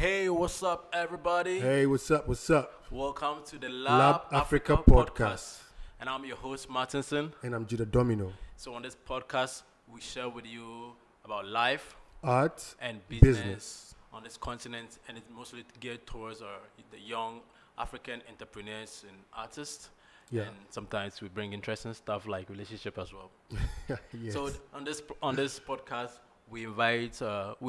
Hey, what's up, everybody? Hey, what's up? What's up? Welcome to the Lab Lab Africa Africa podcast. podcast. And I'm your host, Martinson. And I'm Judah Domino. So, on this podcast, we share with you about life Art and business. business on this continent, and it's mostly geared towards the young African entrepreneurs and artists. Yeah. And sometimes we bring interesting stuff like relationship as well. Yes. So on this podcast, we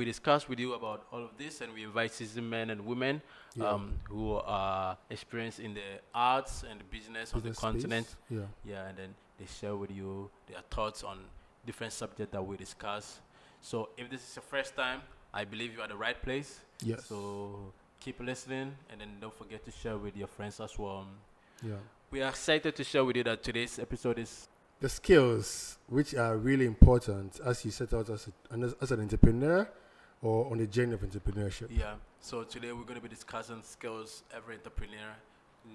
discuss with you about all of this, and we invite seasoned men and women Yeah. who are experienced in the arts and the business on the Business continent. space. Yeah. Yeah, and then they share with you their thoughts on different subjects that we discuss. So if this is your first time, I believe you're at the right place. Yes. So keep listening, and then don't forget to share with your friends as well. Yeah. We are excited to share with you that today's episode is The skills which are really important as you set out as an entrepreneur or on the journey of entrepreneurship. Yeah. So today we're going to be discussing skills every entrepreneur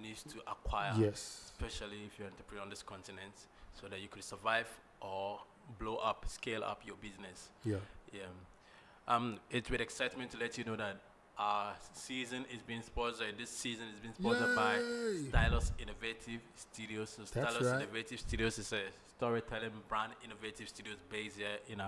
needs to acquire. Yes. Especially if you're an entrepreneur on this continent, so that you could survive or blow up, scale up your business. Yeah. Yeah. It's with excitement to let you know that our season is being sponsored. This season is being sponsored by Yay! Stylus Innovative Studios. So That's Stylus right. Innovative Studios is a storytelling brand innovative studios based here in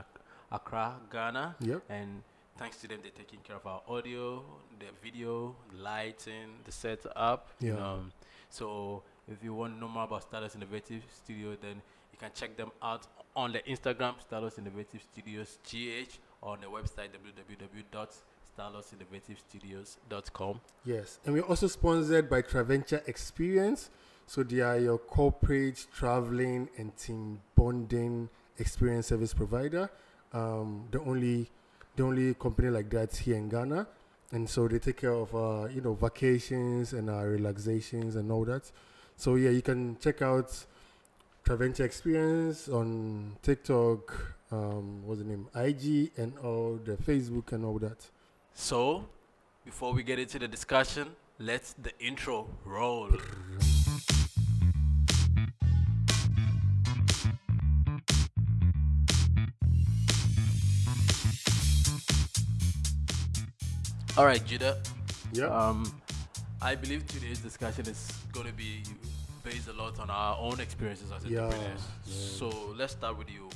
Accra, Ghana. Yep. And thanks to them, they're taking care of our audio, the video, lighting, the setup. Yeah. So if you want to know more about Stylus Innovative Studio, then you can check them out on the Instagram, Stylus Innovative Studios GH, or on the website www.stylusinnovativestudios.com. Yes. And we're also sponsored by Traventure Experience. So they are your corporate traveling and team bonding experience service provider. The only company like that here in Ghana. And so they take care of vacations and relaxations and all that. So yeah, you can check out Traventure Experience on TikTok, what's the name? IG and all the Facebook and all that. So before we get into the discussion, let's the intro roll. All right, Judah. Yeah. I believe today's discussion is going to be based a lot on our own experiences as Yeah, entrepreneurs. yeah. So let's start with you.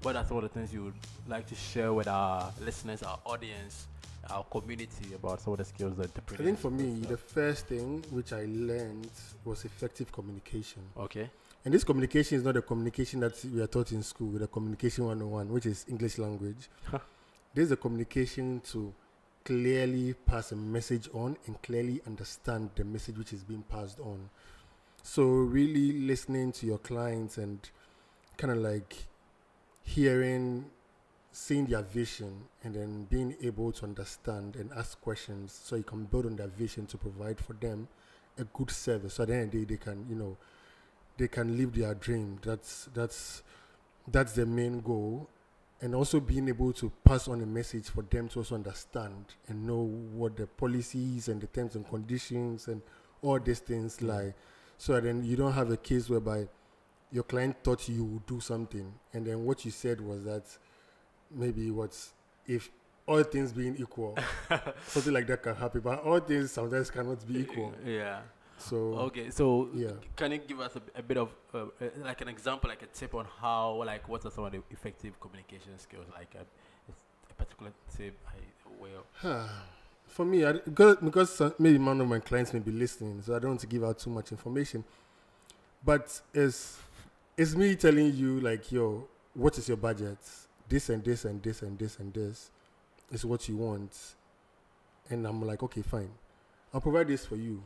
What are some of the things you would like to share with our listeners, our audience, our community about some of the skills that I entrepreneurs? think for me, the first thing which I learned was effective communication. Okay. And this communication is not the communication that we are taught in school, the communication 101, which is English language. This is a communication to clearly pass a message on and clearly understand the message which is being passed on. So really listening to your clients and kind of like seeing their vision, and then being able to understand and ask questions so you can build on their vision to provide for them a good service. So at the end of the day, they can live their dream. That's the main goal. And also being able to pass on a message for them to also understand and know what the policies and the terms and conditions and all these things lie. So then you don't have a case whereby your client thought you would do something, and then what you said was that maybe if all things being equal, something like that can happen. But all things sometimes cannot be equal. Yeah. So Okay, so yeah. can you give us a bit of like an example, like a tip on how, like, what are some of the effective communication skills, like a particular tip, way of... For me, because maybe one of my clients may be listening, so I don't want to give out too much information. But it's me telling you, like, yo, what is your budget? This and this and this and this and this is what you want. And I'm like, okay, fine. I'll provide this for you.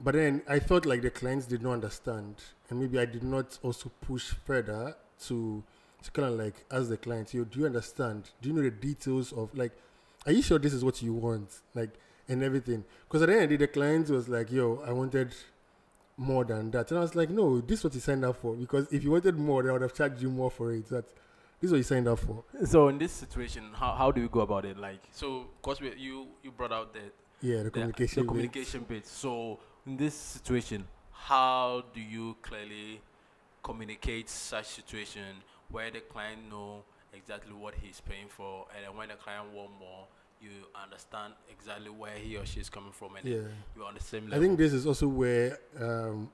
But then I thought like the clients did not understand. And maybe I did not also push further to kind of like ask the client, yo, do you understand? Do you know the details of, like, are you sure this is what you want? Like, and everything. Because at the end of the day, the client was like, yo, I wanted more than that. And I was like, no, this is what you signed up for. Because if you wanted more, they would have charged you more for it. This is what you signed up for. So in this situation, how do you go about it? Like, so, because you brought out the communication bit. So in this situation, how do you clearly communicate such situation where the client know exactly what he's paying for, and then when the client want more, you understand exactly where he or she is coming from, and Yeah. then you're on the same I level. think this is also where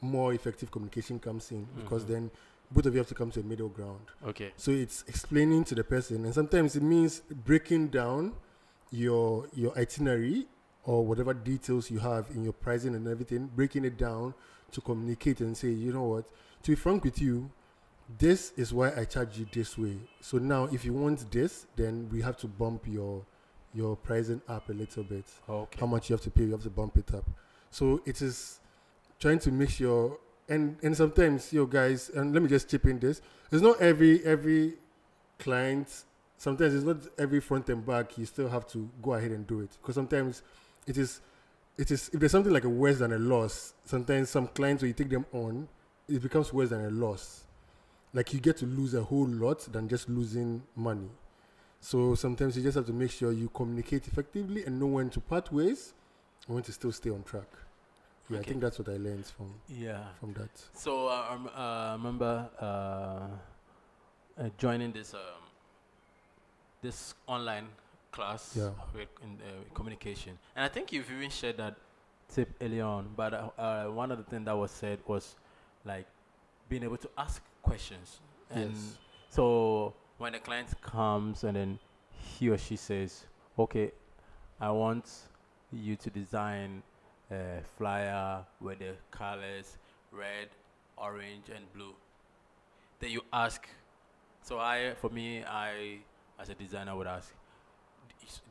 more effective communication comes in, because then both of you have to come to a middle ground. Okay. So it's explaining to the person, and sometimes it means breaking down your itinerary or whatever details you have in your pricing and everything, breaking it down to communicate and say, you know what, to be frank with you, this is why I charge you this way. So now if you want this, then we have to bump your pricing up a little bit. Okay. How much you have to pay, you have to bump it up. So it is trying to make sure, and sometimes, guys, and let me just chip in this, it's not every client, sometimes it's not every front and back you still have to go ahead and do it, because sometimes it is if there's something like a worse than a loss, sometimes some clients, when you take them on, it becomes worse than a loss. Like you get to lose a whole lot than just losing money. So sometimes you just have to make sure you communicate effectively and know when to part ways and when to still stay on track. Yeah, Okay. I think that's what I learned from that. So I remember joining this online class with in communication, and I think you've even shared that tip early on. But one of the things that was said was like being able to ask questions. And so when the client comes and then he or she says, "Okay, I want you to design a flyer with the colors red, orange, and blue." Then you ask. So for me, as a designer would ask,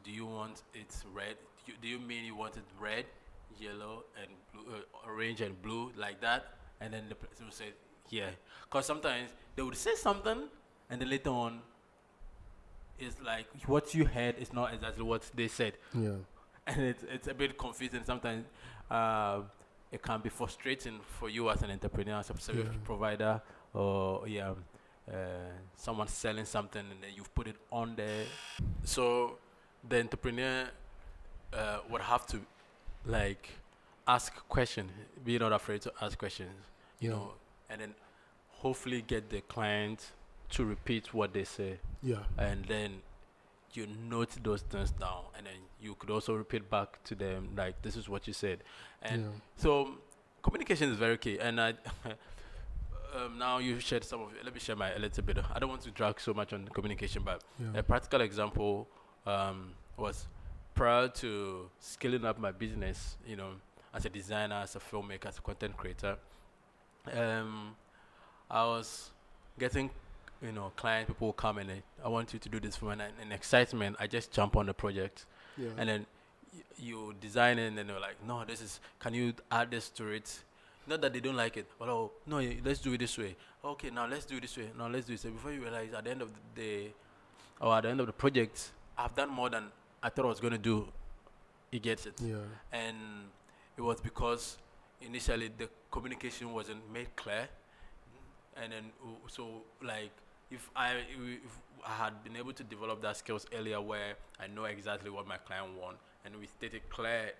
do you want it red? Do you mean you want it red, yellow, and blue, orange and blue like that? And then the person will say, yeah. Because sometimes they would say something, and then later on, it's like what you heard is not exactly what they said. Yeah. And it's a bit confusing. Sometimes it can be frustrating for you as an entrepreneur, as a service provider, or someone selling something and then you've put it on there. So the entrepreneur would have to like ask questions, be not afraid to ask questions, you know, and then hopefully get the client to repeat what they say. Yeah. And then you note those things down, and then you could also repeat back to them like, this is what you said. And so communication is very key. And I now you shared some of it. Let me share a little bit. I don't want to drag so much on communication, but a practical example was prior to scaling up my business, you know, as a designer, as a filmmaker, as a content creator. I was getting, you know, client people come and I want you to do this for me, and excitement, I just jump on the project, and then you design it, and then they're like, no, this is, can you add this to it? Not that they don't like it, but oh no, let's do it this way. Okay, now let's do it this way. Now let's do it. So before you realize, at the end of the day, or at the end of the project, I've done more than I thought I was going to do. He gets it. Yeah. And it was because initially the communication wasn't made clear, and then so like if I had been able to develop that skills earlier, where I know exactly what my client wants, and we stated clear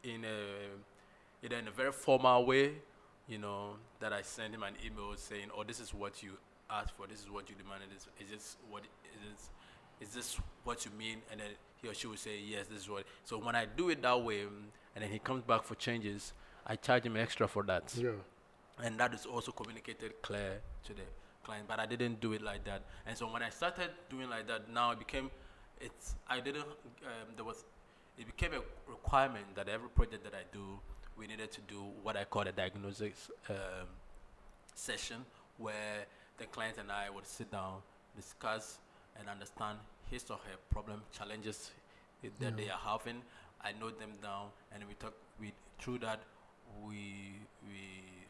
in either in a very formal way, you know, that I send him an email saying, "Oh, this is what you asked for. This is what you demanded. Is this what is this what you mean?" And then he or she will say, "Yes, this is what." So when I do it that way, and then he comes back for changes, I charge him extra for that. Yeah. And that is also communicated clear to the client. But I didn't do it like that. And so when I started doing like that, now it became, it became a requirement that every project that I do, we needed to do what I call a diagnosis session, where the client and I would sit down, discuss, and understand his or her problem, challenges that they are having. I note them down, and we talk. Through that, we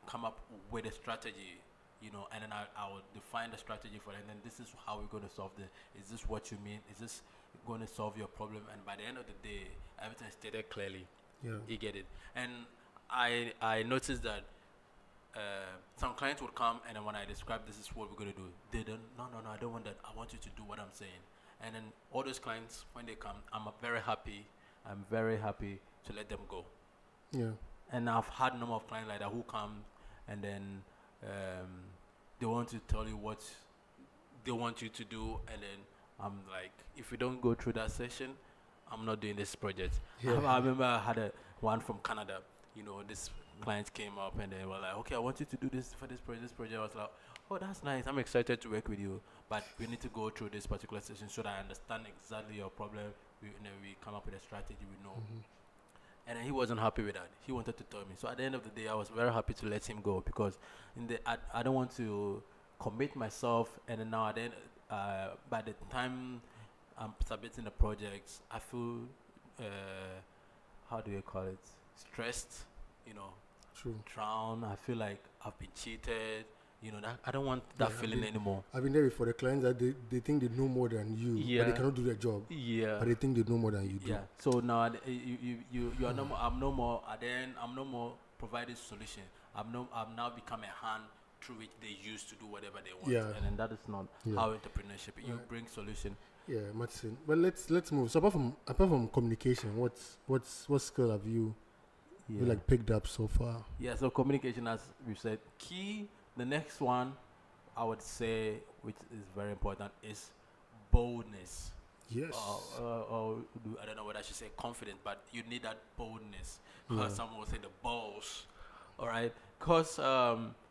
come up with a strategy, you know, and then I will define the strategy for it, and then this is how we're going to solve this. Is this what you mean? Is this going to solve your problem? And by the end of the day, everything is stated clearly. Yeah. You get it. And I noticed that some clients would come, and then when I describe this is what we're going to do, they don't, no, I don't want that. I want you to do what I'm saying. And then all those clients, when they come, I'm very happy to let them go. Yeah. And I've had a number of clients like that who come, and then they want to tell you what they want you to do, and then I'm like, if you don't go through that session, I'm not doing this project. Yeah. I remember I had one from Canada. You know, this client came up and they were like, okay, I want you to do this for this project. This project. I was like, oh, that's nice. I'm excited to work with you, but we need to go through this particular session so that I understand exactly your problem. And then we come up with a strategy. We know. And then he wasn't happy with that. He wanted to tell me. So at the end of the day, I was very happy to let him go because I don't want to commit myself. And then now then by the time I'm submitting the projects, I feel how do you call it? Stressed, you know, True. drowned. I feel like I've been cheated. You know, that I don't want that feeling anymore. I've been there before. The clients that they think they know more than you, but they cannot do their job. Yeah. But they think they know more than you do. Yeah. So now you are no more. I'm no more. Then I'm no more providing solution. I'm now become a hand through which they use to do whatever they want. Yeah. And then that is not how entrepreneurship. You bring solution. Yeah, Martinson. Well, let's move. So apart from communication, what skill have you like picked up so far? Yeah. So communication, as we said, key. The next one, I would say, which is very important, is boldness. Yes. Or I don't know what I should say, confident, but you need that boldness. Someone will say the balls. All right. Because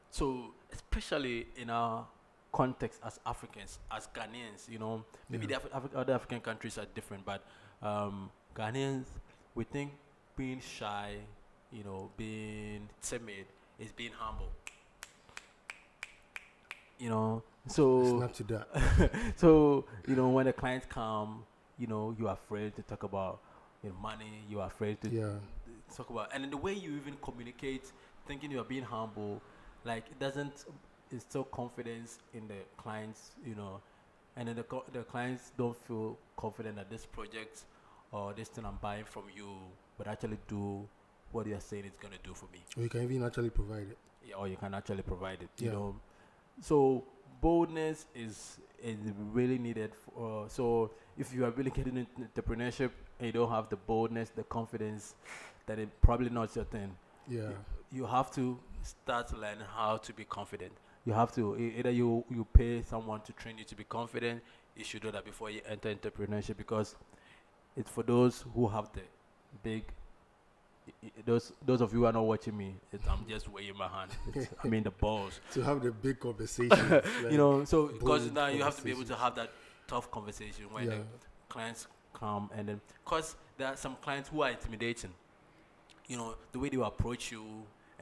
so especially in our context as Africans, as Ghanaians, you know, maybe the other African countries are different, but Ghanaians, we think being shy, you know, being timid is being humble. You know, so it's not to that. so you know, when the clients come, you know, you're afraid to talk about money. You're afraid to talk about, and in the way you even communicate, thinking you're being humble, like it doesn't instill confidence in the clients, you know, and then the clients don't feel confident that this project or this thing I'm buying from you would actually do what you're saying it's gonna do for me. Or you can even actually provide it. Yeah, or you can actually provide it. You know. So boldness is really needed. So if you are really getting into entrepreneurship and you don't have the boldness, the confidence, then it probably not your thing. Yeah. You have to start learning how to be confident. You have to either you pay someone to train you to be confident. You should do that before you enter entrepreneurship because it's for those who have the big. Those of you who are not watching me, I'm just waving my hand. I mean the balls. To have the big conversation. Like you know, so because now you have to be able to have that tough conversation when the clients come and then, because there are some clients who are intimidating. You know, the way they will approach you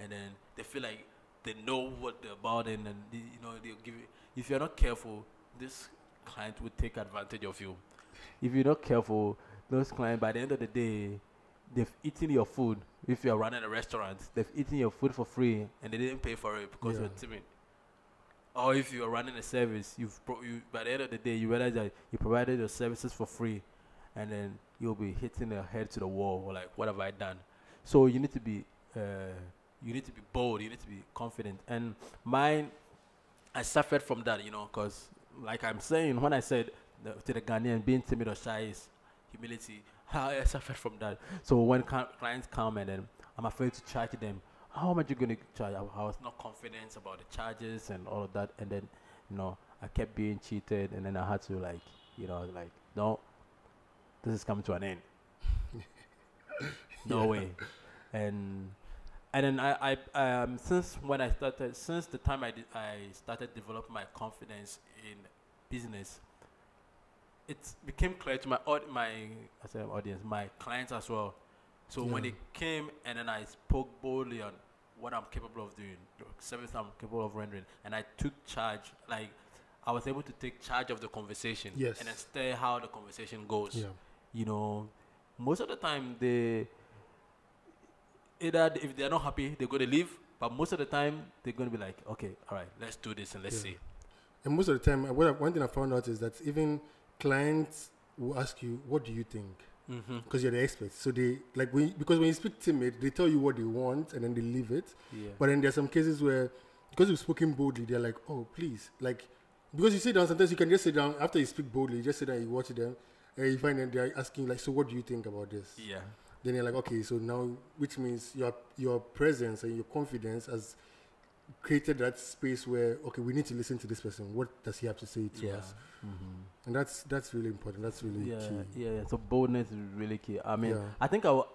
and then they feel like they know what they're about and then, you know, they'll give you, if you're not careful, this client will take advantage of you. If you're not careful, those clients, by the end of the day, they've eaten your food. If you're running a restaurant, they've eaten your food for free and they didn't pay for it because you're timid. Or if you're running a service, by the end of the day, you realize that you provided your services for free and then you'll be hitting your head to the wall or like, what have I done? So you need to be bold, you need to be confident. And mine, I suffered from that, you know, because like I'm saying, when I said to the Ghanaian, being timid or shy is humility, I suffered from that. So when clients come and then I'm afraid to charge them, how much are you going to charge? I was not confident about the charges and all of that. And then, you know, I kept being cheated. And then I had to like, you know, like, no, this is coming to an end. No way. And then I since the time I started developing my confidence in business, it became clear to my audience, my clients as well. So when they came and then I spoke boldly on what I'm capable of doing, the service I'm capable of rendering, and I took charge, like I was able to take charge of the conversation and then steer how the conversation goes. Yeah. You know, most of the time either if they're not happy, they're going to leave, but most of the time they're going to be like, okay, all right, let's do this and let's see. And most of the time, one thing I found out is that even clients will ask you, what do you think? Because you're the expert. So they, like, because when you speak timid, they tell you what they want and then they leave it. Yeah. But then there are some cases where, because you've spoken boldly, they're like, oh, please. Like, because you sit down, sometimes you can just sit down, after you speak boldly, you just sit down, you watch them, and you find that they're asking, like, so what do you think about this? Yeah. Then you're like, okay, so now, which means your presence and your confidence has created that space where, okay, we need to listen to this person. What does he have to say to us? And that's really important. That's really key. Yeah. So boldness is really key. I mean, I think I will,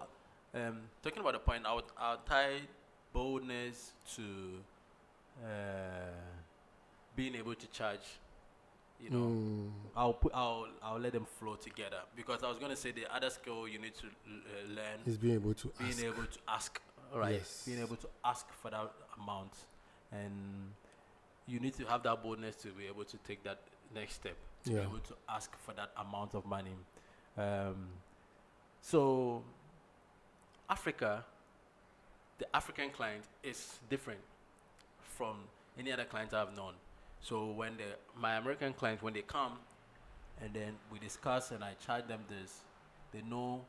talking about the point, I'll tie boldness to being able to charge. You know, I'll let them flow together, because I was going to say the other skill you need to learn is being able to ask. Right. Yes. Being able to ask for that amount, and you need to have that boldness to be able to take that next step, to be able to ask for that amount of money. So Africa, the African client is different from any other client I've known. So when my American clients, when they come and then we discuss and I charge them this, they know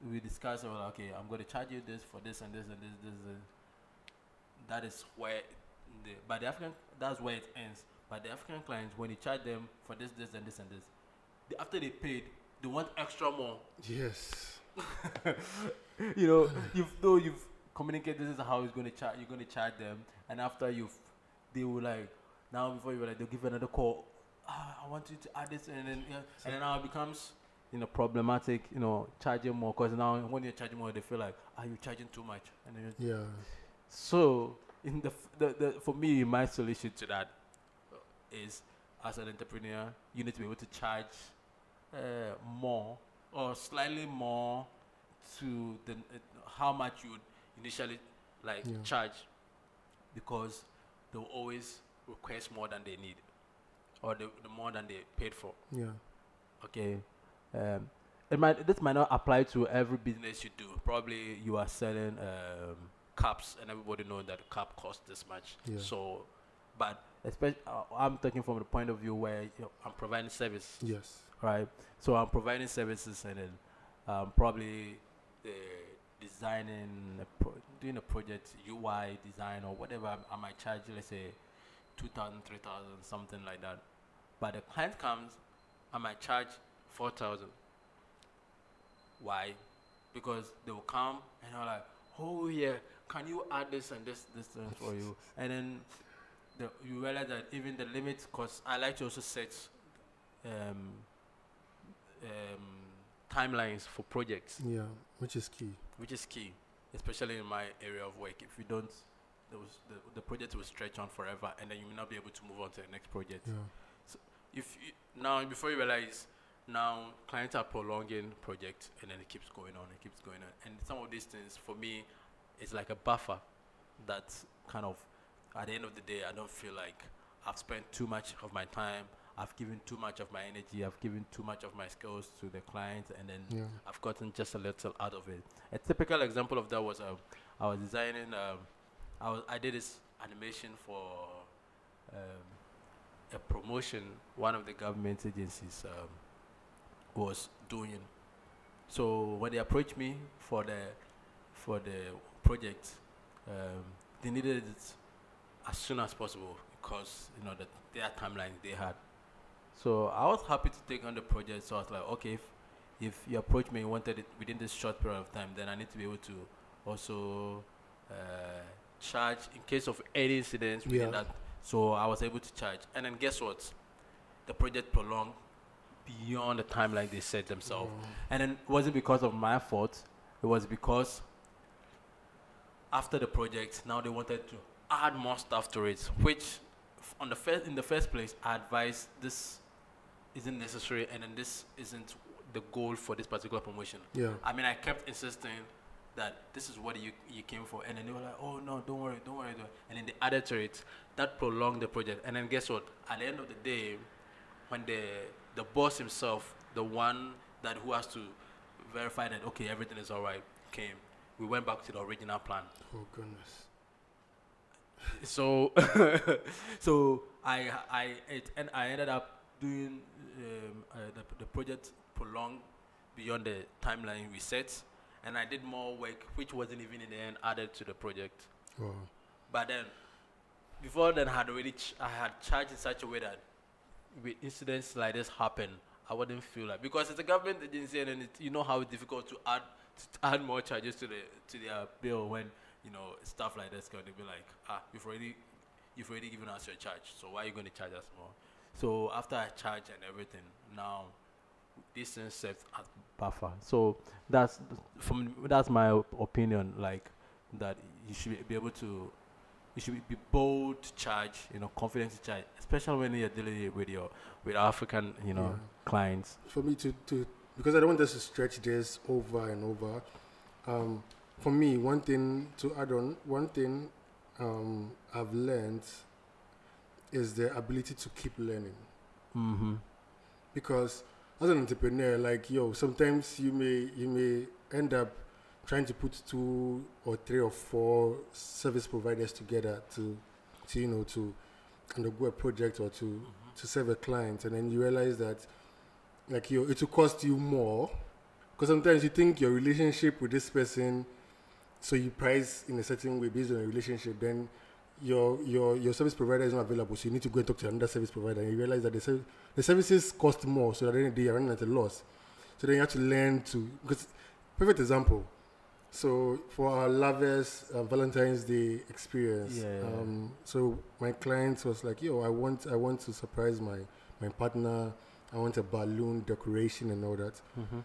we discuss, okay, I'm going to charge you this for this and this and this. That is where that's where it ends. But the African clients, when you charge them for this, this and this and this, after they paid, they want extra more. Yes. You know, you've communicated this is how you're going to charge them, and after they will like, now before you were like, they'll give another call. I want you to add this, and then now it becomes, you know, problematic, you know, charging more, because now when you're charging more, they feel like, you're charging too much, and then so in the for me, my solution to that is, as an entrepreneur, you need to be able to charge more or slightly more to the how much you would initially charge, because they'll always request more than they need, or the more than they paid for. Okay. This might not apply to every business you do. Probably you are selling cups, and everybody knows that a cup costs this much. So, but especially I'm talking from the point of view where I'm providing service. Yes. Right. So I'm providing services, and then probably designing, doing a project, UI design or whatever. I might charge, let's say, 2,000, 3,000, something like that. But the client comes, I might charge 4,000. Why? Because they will come and they're like, oh yeah, can you add this and this thing for you? And then you realize that even the limit, because I like to also set timelines for projects. Yeah, which is key. Especially in my area of work. If you don't, the project will stretch on forever, and then you may not be able to move on to the next project. So before you realize, now clients are prolonging project, and then it keeps going on. And some of these things, for me, it's like a buffer that kind of, at the end of the day, I don't feel like I've spent too much of my time, I've given too much of my energy, I've given too much of my skills to the client, and then I've gotten just a little out of it. A typical example of that was I was designing, I did this animation for a promotion one of the government agencies was doing. So when they approached me for the project, they needed it as soon as possible, because their timeline they had. So I was happy to take on the project. So I was like, okay, if you approach me and wanted it within this short period of time, then I need to be able to also charge in case of any incidents within that. So I was able to charge. And then guess what? The project prolonged beyond the timeline they set themselves. And then it wasn't because of my fault. It was because after the project, now they wanted to add more stuff to it, which in the first place, I advised this isn't necessary, and then this isn't the goal for this particular promotion. I mean, I kept insisting that this is what you came for, and then they were like, oh no, don't worry. And then they added to it. That prolonged the project. And then guess what? At the end of the day, when the boss himself, the one who has to verify that okay, everything is all right, came, we went back to the original plan. Oh goodness. So I ended up doing the project prolonged beyond the timeline we set, and I did more work which wasn't even in the end added to the project. But then before then I had charged in such a way that with incidents like this happen, I wouldn't feel like, because it's a government agency, and then you know how it's difficult to add more charges to their bill when stuff like that's going to be like, you've already given us your charge, so why are you going to charge us more? So after I charge and everything, now this thing serves as buffer. So that's that's my opinion. Like that you should be able to, you should be bold to charge, confident to charge, especially when you're dealing with African, clients. For me to because I don't want us to stretch this over and over. For me, one thing to add on, I've learned is the ability to keep learning. Mm-hmm. Because as an entrepreneur, like sometimes you may end up trying to put 2 or 3 or 4 service providers together to undergo a project or to serve a client, and then you realize that like it will cost you more, because sometimes you think your relationship with this person, so you price in a certain way based on your relationship, then your service provider is not available, so you need to go and talk to another service provider, and you realize that the services cost more, so at the end of the day you're running at a loss. So then you have to learn to, because perfect example, so for our lovers Valentine's Day experience, so my client was like, I want to surprise my partner, I want a balloon decoration and all that. Mm-hmm.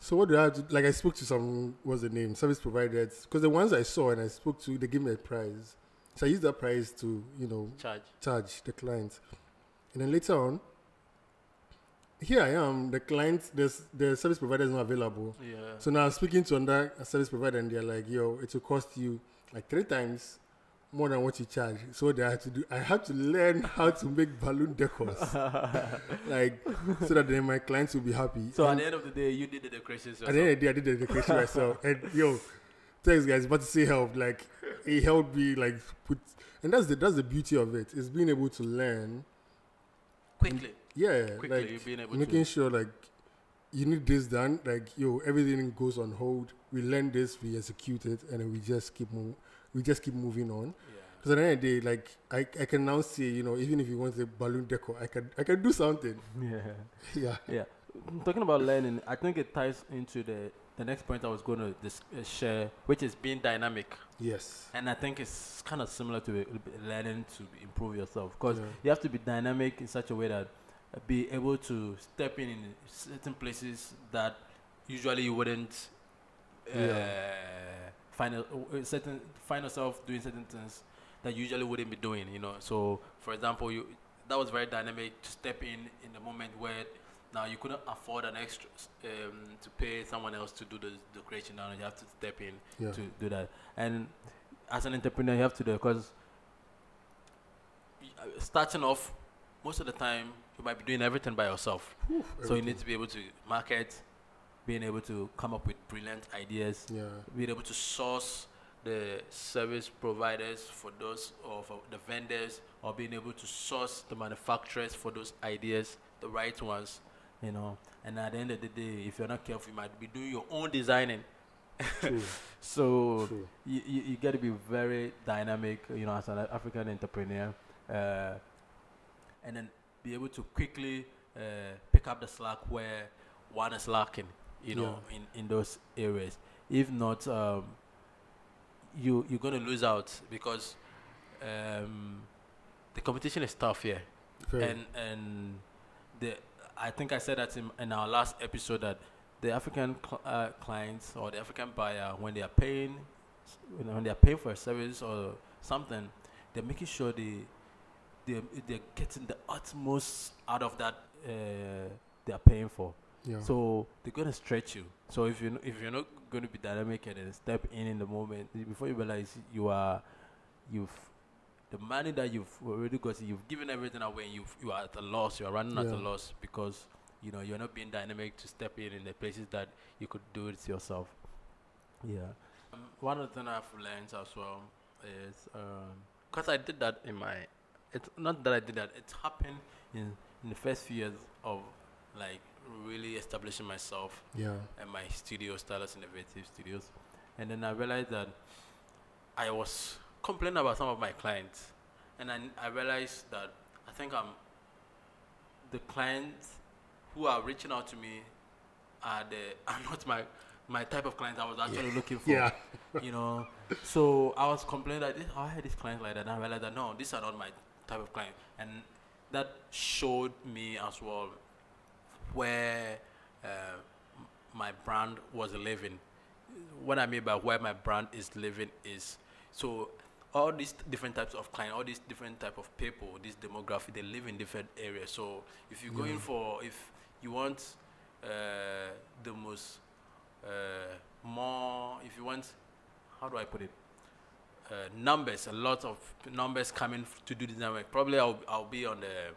So what do I have to, like I spoke to some, what's the name, service providers, because the ones I saw and I spoke to, they gave me a price. So I used that price to, charge the client. And then later on, here I am, the client, the service provider is not available. Yeah. So now I'm speaking to another service provider and they're like, it will cost you like 3 times more than what you charge. So what I had to learn how to make balloon decors. Like, so that then my clients will be happy. So at the end of the day, you did the decorations yourself? At the end of the day, I did the decoration myself. And thanks guys, but to say help, like, it helped me like and that's the beauty of it, is being able to learn quickly. Quickly, like you've being able making sure like you need this done, like everything goes on hold. We learn this, we execute it, and then we just keep moving on. Because at the end of the day, like I can now say, even if you want a balloon decor, I can do something. Yeah. Talking about learning, I think it ties into the next point I was going to share, which is being dynamic. Yes. And I think it's kind of similar to learning to improve yourself, because you have to be dynamic in such a way that be able to step in certain places that usually you wouldn't find yourself doing certain things that you usually wouldn't be doing. So for example, that was very dynamic to step in the moment where now you couldn't afford an extra to pay someone else to do the decoration. Now you have to step in to do that. And as an entrepreneur, you have to do it, because starting off, most of the time you might be doing everything by yourself. So you need to be able to market, being able to come up with brilliant ideas, being able to source the service providers for those, or for the vendors, or being able to source the manufacturers for those ideas, the right ones. And at the end of the day, if you're not careful, you might be doing your own designing. So you got to be very dynamic, as an African entrepreneur, and then be able to quickly pick up the slack where one is lacking, in those areas. If not, you're going to lose out, because the competition is tough here. And I think I said that in our last episode, that the African clients or the African buyer, when they are paying for a service or something, they're making sure they're getting the utmost out of that they're paying for. So they're gonna stretch you. So if you're not going to be dynamic and then step in the moment, before you realize the money that you've already got, you've given everything away, and you are at a loss. You are running at a loss, because you're not being dynamic to step in the places that you could do it yourself. One of the things I've learned as well is, because I did that it's not that I did that, it happened in the first few years of like really establishing myself and my studio, Stylus Innovative Studios. And then I realized that I was complaining about some of my clients, and I realized that I think the clients who are reaching out to me are not my type of clients I was actually looking for. Yeah. You know, so I was complaining that I had these clients like that, and I realized that no, these are not my type of client, and that showed me as well where my brand was living. What I mean by where my brand is living is, so all these different types of client, all these different type of people, this demographic, they live in different areas. So if you're going for, if you want the most more, if you want, how do I put it? Numbers, a lot of numbers coming to do design work. Probably I'll be on the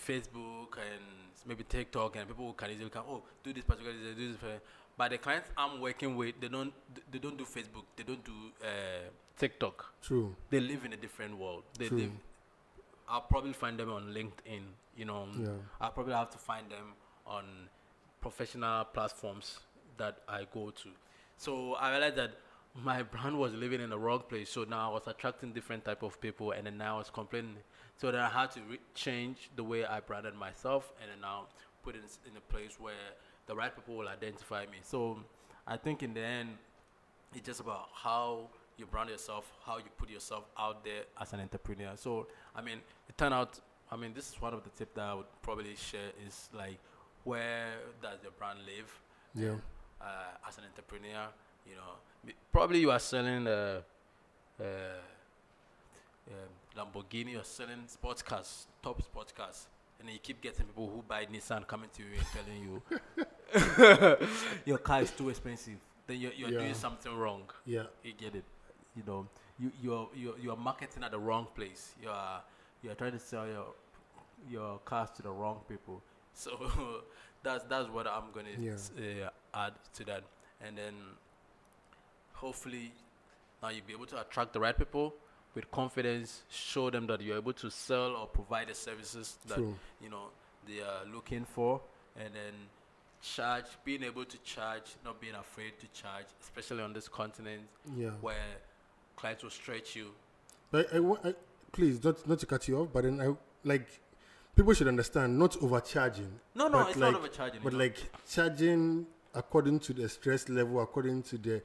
Facebook and maybe TikTok, and people can easily come, oh, do this particular, do this. But the clients I'm working with, they don't do Facebook, they don't do TikTok. True. They live in a different world. They True. live. I'll probably find them on LinkedIn. You know, I'll probably have to find them on professional platforms that I go to. So I realized that my brand was living in the wrong place. So now I was attracting different type of people, and then now I was complaining. So then I had to change the way I branded myself, and then now put it in a place where the right people will identify me. So I think in the end, it's just about how you brand yourself, how you put yourself out there as an entrepreneur. So, I mean, it turned out, I mean, this is one of the tips that I would probably share is like, where does your brand live? Yeah. As an entrepreneur, you know, probably you are selling Lamborghini or selling sports cars, top sports cars, and then you keep getting people who buy Nissan coming to you and telling you your car is too expensive. Then you're doing something wrong. Yeah. You get it. You know, you're marketing at the wrong place. You're trying to sell your cars to the wrong people. So that's what I'm gonna add to that, and then hopefully now you'll be able to attract the right people with confidence. Show them that you're able to sell or provide the services that you know they are looking for, and then charge. Being able to charge, not being afraid to charge, especially on this continent where clients will stretch you. But I please not to cut you off, but then I like. People should understand, not overcharging. No, it's like, not overcharging. But like charging according to the stress level, according to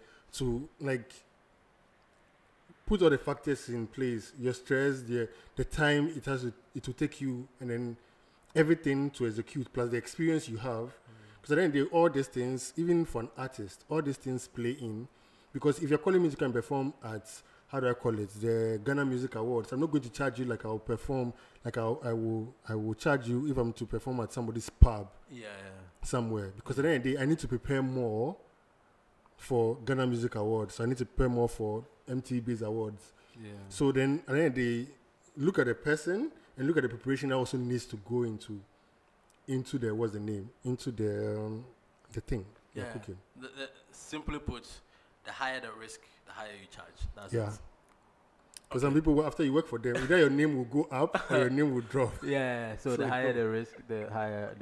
put all the factors in place. Your stress, the time it will take you, and then everything to execute, plus the experience you have. Because then all these things, even for an artist, all these things play in. Because if you're calling me to come perform at, how do I call it, the Ghana Music Awards, I'm not going to charge you like I'll perform, like I will charge you if I'm to perform at somebody's pub somewhere. Because at the end of the day, I need to prepare more for Ghana Music Awards. So I need to prepare more for MTV's awards. Yeah. So then at the end of the day, look at the person and look at the preparation that also needs to go into the, what's the name? Into the thing you're cooking. Simply put, the higher the risk, the higher you charge. That's it. Because some people, after you work for them, either your name will go up or your name will drop. Yeah, so the higher the risk, the higher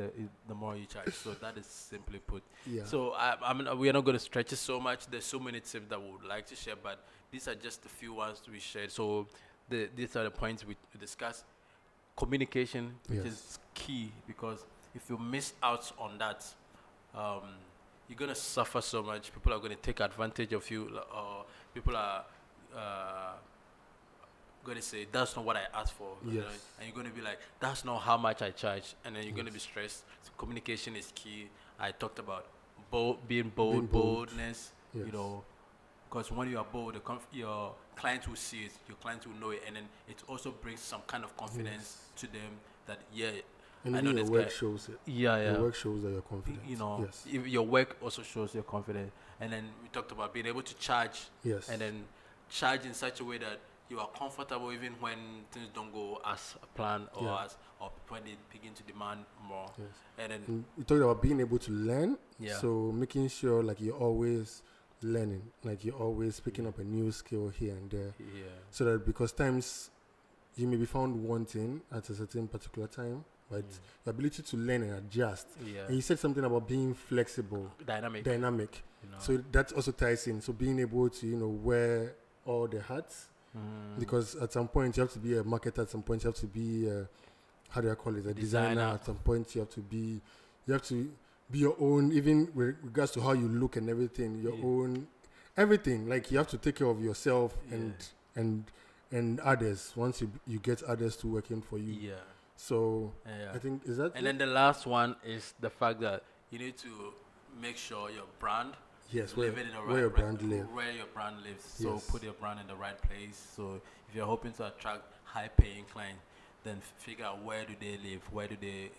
the more you charge. So that is simply put. Yeah. So I mean, we are not going to stretch it so much. There's so many tips that we would like to share, but these are just the few ones we shared. So these are the points we discussed. Communication, which is key, because if you miss out on that, you're going to suffer so much. People are going to take advantage of you, or people are going to say, that's not what I asked for. Yes. You know? And you're going to be like, that's not how much I charge. And then you're going to be stressed. So communication is key. I talked about being boldness, you know, because when you are bold, your client will see it, your client will know it, and then it also brings some kind of confidence to them that, and I know your work shows it. Yeah. Your work shows that you're confident. You know, if your work also shows you're confident. And then we talked about being able to charge. Yes. And then charge in such a way that you are comfortable even when things don't go as planned or when they begin to demand more. Yes. And then you talked about being able to learn. Yeah. So making sure like you're always learning, like you're always picking up a new skill here and there. Yeah. So that because times you may be found wanting at a certain particular time, but the ability to learn and adjust. Yeah. And you said something about being flexible. Dynamic. You know. So that also ties in. So being able to, you know, wear all the hats. Because at some point you have to be a marketer, at some point you have to be how do I call it, a designer. At some point you have to be your own, even with regards to how you look and everything, your own, everything. Like you have to take care of yourself and others once you get others to working for you. Yeah. So I think is that. And then the last one is the fact that you need to make sure your brand. Yes, where your brand lives. Where your brand lives. So Yes. put your brand in the right place. So if you're hoping to attract high-paying clients, then figure out where do they live, where do they,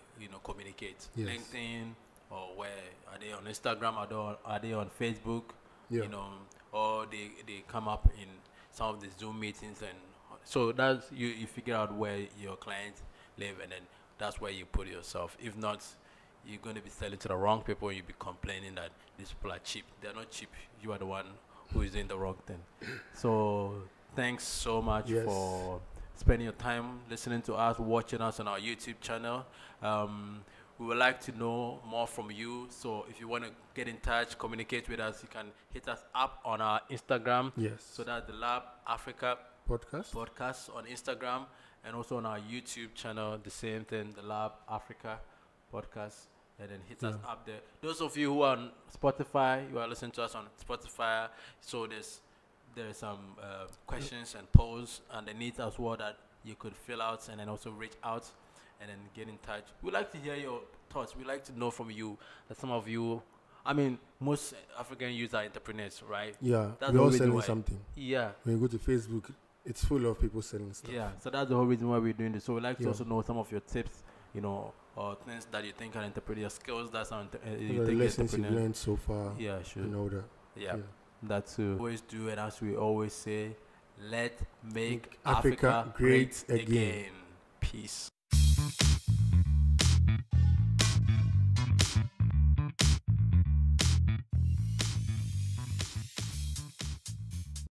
communicate. Yes. LinkedIn, or where are they on Instagram? Are they on Facebook? Yeah. Or they come up in some of the Zoom meetings, and so that's you figure out where your clients live, and then that's where you put yourself. If not, you're going to be selling to the wrong people, and you'll be complaining that these people are cheap. They're not cheap. You are the one who is doing the wrong thing. So thanks so much for spending your time listening to us, watching us on our YouTube channel. We would like to know more from you. So if you want to get in touch, communicate with us, you can hit us up on our Instagram. Yes. So that's the L.A.B Africa podcast on Instagram, and also on our YouTube channel, the same thing, the L.A.B Africa podcast. And then hit us up there. Those of you who are on Spotify, you are listening to us on Spotify, so there's some questions and polls underneath as well that you could fill out, and then also reach out and then get in touch. We'd like to hear your thoughts. We'd like to know from you that some of you, most African youth are entrepreneurs, right? Yeah, that's we're all selling something. Yeah. When you go to Facebook, it's full of people selling stuff. Yeah, so that's the whole reason why we're doing this. So we'd like to also know some of your tips, or things that you think are entrepreneurial skills. That's the lessons you've learned so far. Yeah, sure. You know that. Yeah. That's always do, and as we always say, make Africa great again. Peace.